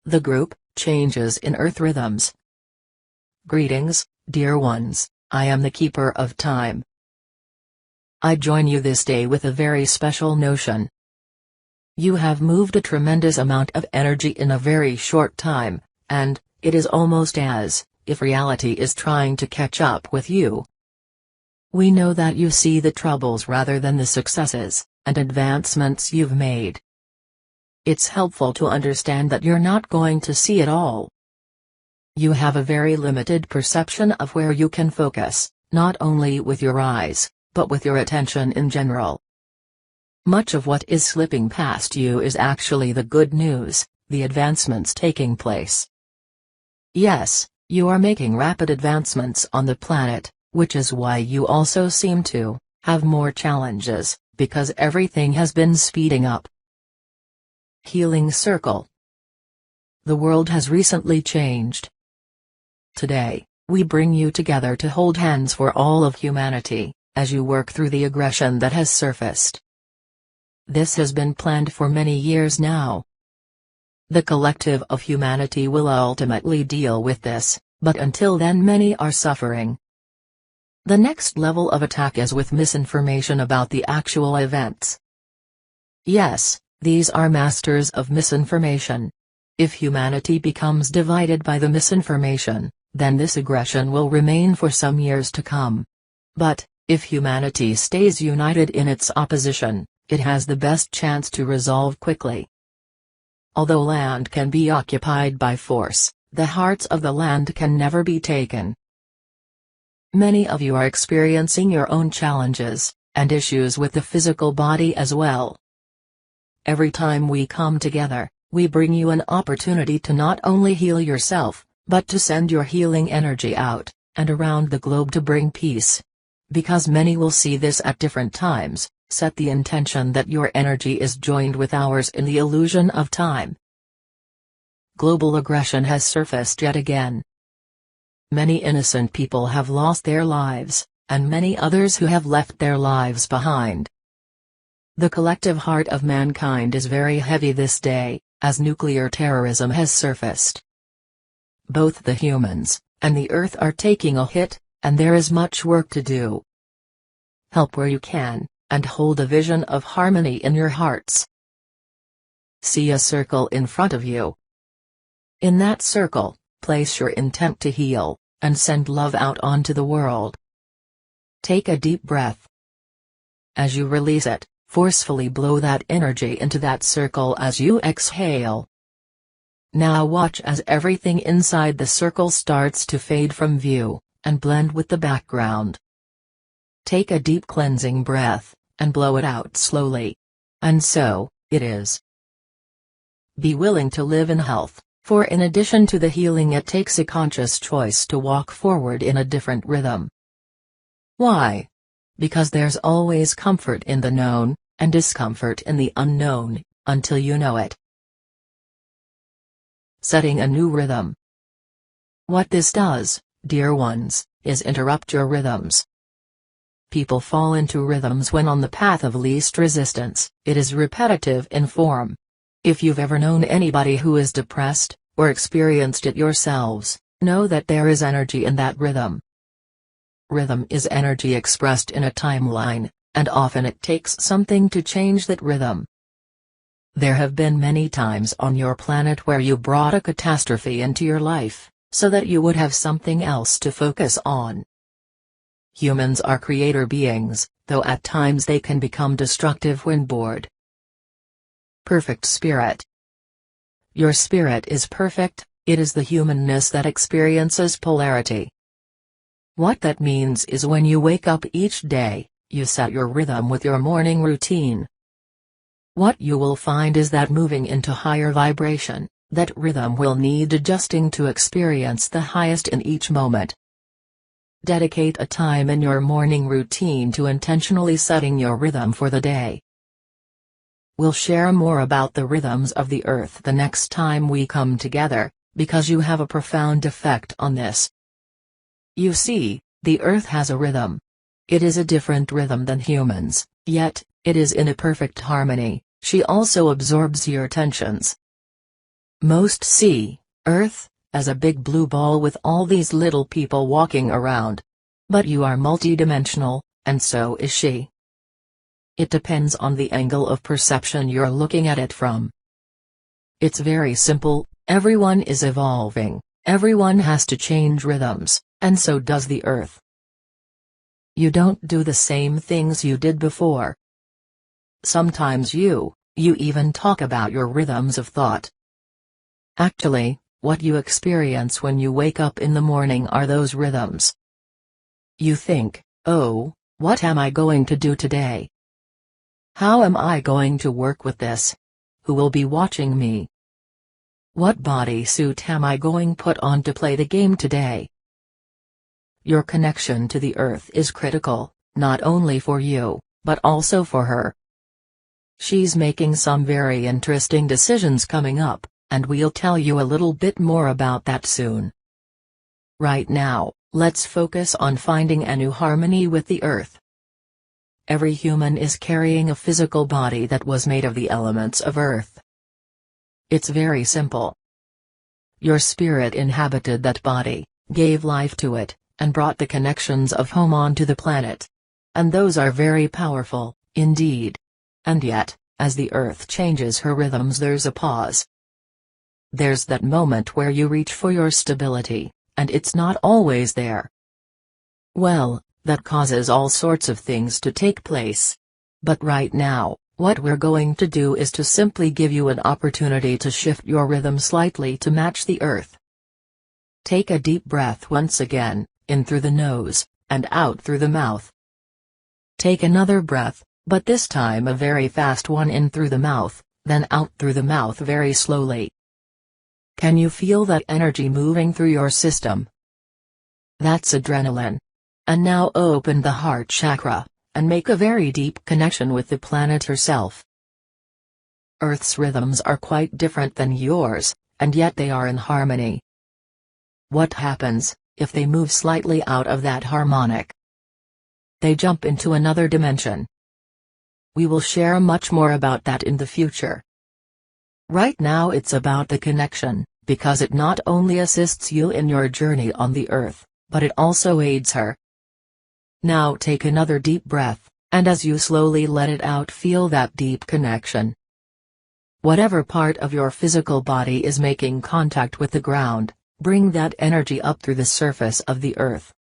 The group, Changes in Earth Rhythms. Greetings, dear ones, I am the Keeper of Time. I join you this day with a very special notion. You have moved a tremendous amount of energy in a very short time, and it is almost as if reality is trying to catch up with you. We know that you see the troubles rather than the successes and advancements you've made. It's helpful to understand that you're not going to see it all. You have a very limited perception of where you can focus, not only with your eyes, but with your attention in general. Much of what is slipping past you is actually the good news, the advancements taking place. Yes, you are making rapid advancements on the planet, which is why you also seem to have more challenges, because everything has been speeding up. Healing Circle. The world has recently changed. Today, we bring you together to hold hands for all of humanity, as you work through the aggression that has surfaced. This has been planned for many years now. The collective of humanity will ultimately deal with this, but until then many are suffering. The next level of attack is with misinformation about the actual events. Yes, these are masters of misinformation. If humanity becomes divided by the misinformation, then this aggression will remain for some years to come. But, if humanity stays united in its opposition, it has the best chance to resolve quickly. Although land can be occupied by force, the hearts of the land can never be taken. Many of you are experiencing your own challenges, and issues with the physical body as well. Every time we come together, we bring you an opportunity to not only heal yourself, but to send your healing energy out, and around the globe to bring peace. Because many will see this at different times, set the intention that your energy is joined with ours in the illusion of time. Global aggression has surfaced yet again. Many innocent people have lost their lives, and many others who have left their lives behind. The collective heart of mankind is very heavy this day, as nuclear terrorism has surfaced. Both the humans and the earth are taking a hit, and there is much work to do. Help where you can, and hold a vision of harmony in your hearts. See a circle in front of you. In that circle, place your intent to heal, and send love out onto the world. Take a deep breath. As you release it, forcefully blow that energy into that circle as you exhale. Now watch as everything inside the circle starts to fade from view, and blend with the background. Take a deep cleansing breath, and blow it out slowly. And so, it is. Be willing to live in health, for in addition to the healing it takes a conscious choice to walk forward in a different rhythm. Why? Because there's always comfort in the known, and discomfort in the unknown, until you know it. Setting a new rhythm. What this does, dear ones, is interrupt your rhythms. People fall into rhythms when on the path of least resistance. It is repetitive in form. If you've ever known anybody who is depressed, or experienced it yourselves, know that there is energy in that rhythm. Rhythm is energy expressed in a timeline, and often it takes something to change that rhythm. There have been many times on your planet where you brought a catastrophe into your life, so that you would have something else to focus on. Humans are creator beings, though at times they can become destructive when bored. Perfect spirit. Your spirit is perfect, it is the humanness that experiences polarity. What that means is when you wake up each day, you set your rhythm with your morning routine. What you will find is that moving into higher vibration, that rhythm will need adjusting to experience the highest in each moment. Dedicate a time in your morning routine to intentionally setting your rhythm for the day. We'll share more about the rhythms of the earth the next time we come together, because you have a profound effect on this. You see, the earth has a rhythm. It is a different rhythm than humans, yet, it is in a perfect harmony. She also absorbs your tensions. Most see Earth as a big blue ball with all these little people walking around. But you are multidimensional, and so is she. It depends on the angle of perception you're looking at it from. It's very simple, everyone is evolving, everyone has to change rhythms, and so does the Earth. You don't do the same things you did before. Sometimes you even talk about your rhythms of thought. Actually, what you experience when you wake up in the morning are those rhythms. You think, oh, what am I going to do today? How am I going to work with this? Who will be watching me? What bodysuit am I going put on to play the game today? Your connection to the Earth is critical, not only for you, but also for her. She's making some very interesting decisions coming up, and we'll tell you a little bit more about that soon. Right now, let's focus on finding a new harmony with the Earth. Every human is carrying a physical body that was made of the elements of Earth. It's very simple. Your spirit inhabited that body, gave life to it, and brought the connections of home onto the planet. And those are very powerful, indeed. And yet, as the Earth changes her rhythms, there's a pause. There's that moment where you reach for your stability, and it's not always there. Well, that causes all sorts of things to take place. But right now, what we're going to do is to simply give you an opportunity to shift your rhythm slightly to match the Earth. Take a deep breath once again, in through the nose, and out through the mouth. Take another breath, but this time a very fast one in through the mouth, then out through the mouth very slowly. Can you feel that energy moving through your system? That's adrenaline. And now open the heart chakra, and make a very deep connection with the planet herself. Earth's rhythms are quite different than yours, and yet they are in harmony. What happens if they move slightly out of that harmonic? They jump into another dimension. We will share much more about that in the future. Right now it's about the connection, because it not only assists you in your journey on the Earth, but it also aids her. Now take another deep breath, and as you slowly let it out, feel that deep connection. Whatever part of your physical body is making contact with the ground, bring that energy up through the surface of the Earth.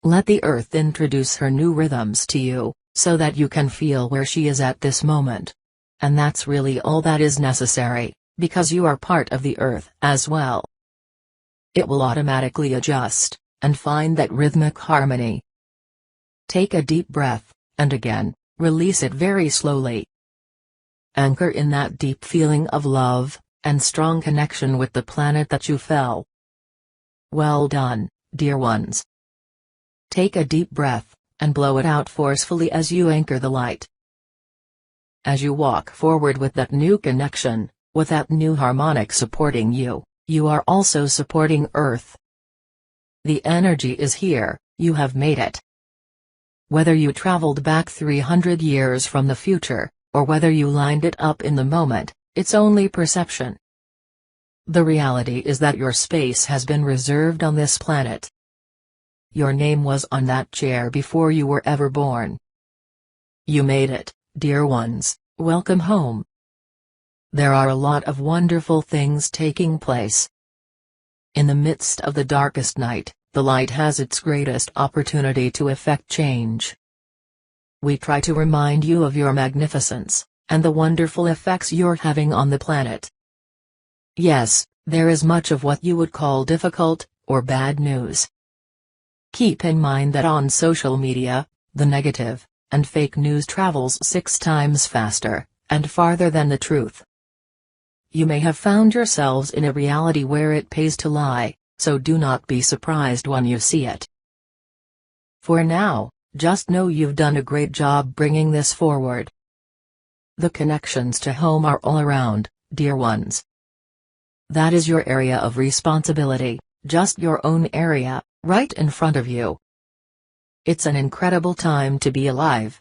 Let the Earth introduce her new rhythms to you, so that you can feel where she is at this moment. And that's really all that is necessary, because you are part of the Earth as well. It will automatically adjust, and find that rhythmic harmony. Take a deep breath, and again, release it very slowly. Anchor in that deep feeling of love, and strong connection with the planet that you fell. Well done, dear ones. Take a deep breath, and blow it out forcefully as you anchor the light. As you walk forward with that new connection, with that new harmonic supporting you, you are also supporting Earth. The energy is here, you have made it. Whether you traveled back 300 years from the future, or whether you lined it up in the moment, it's only perception. The reality is that your space has been reserved on this planet. Your name was on that chair before you were ever born. You made it, dear ones, welcome home. There are a lot of wonderful things taking place. In the midst of the darkest night, the light has its greatest opportunity to effect change. We try to remind you of your magnificence, and the wonderful effects you're having on the planet. Yes, there is much of what you would call difficult, or bad news. Keep in mind that on social media, the negative, and fake news travels 6 times faster, and farther than the truth. You may have found yourselves in a reality where it pays to lie, so do not be surprised when you see it. For now, just know you've done a great job bringing this forward. The connections to home are all around, dear ones. That is your area of responsibility, just your own area, right in front of you. It's an incredible time to be alive.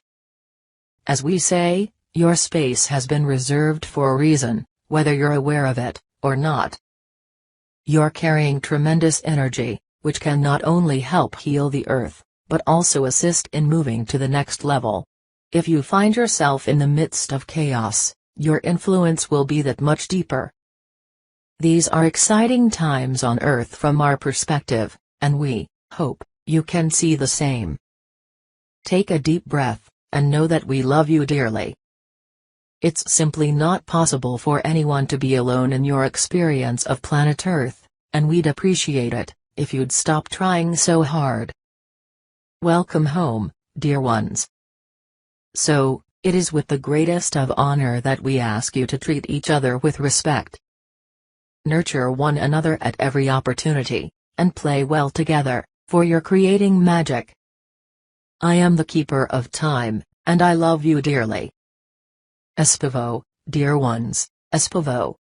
As we say, your space has been reserved for a reason, whether you're aware of it, or not. You're carrying tremendous energy, which can not only help heal the Earth, but also assist in moving to the next level. If you find yourself in the midst of chaos, your influence will be that much deeper. These are exciting times on Earth from our perspective, and we hope you can see the same. Take a deep breath, and know that we love you dearly. It's simply not possible for anyone to be alone in your experience of planet Earth, and we'd appreciate it if you'd stop trying so hard. Welcome home, dear ones. So, it is with the greatest of honor that we ask you to treat each other with respect. Nurture one another at every opportunity, and play well together, for you're creating magic. I am the keeper of time, and I love you dearly. Espavo, dear ones, Espavo.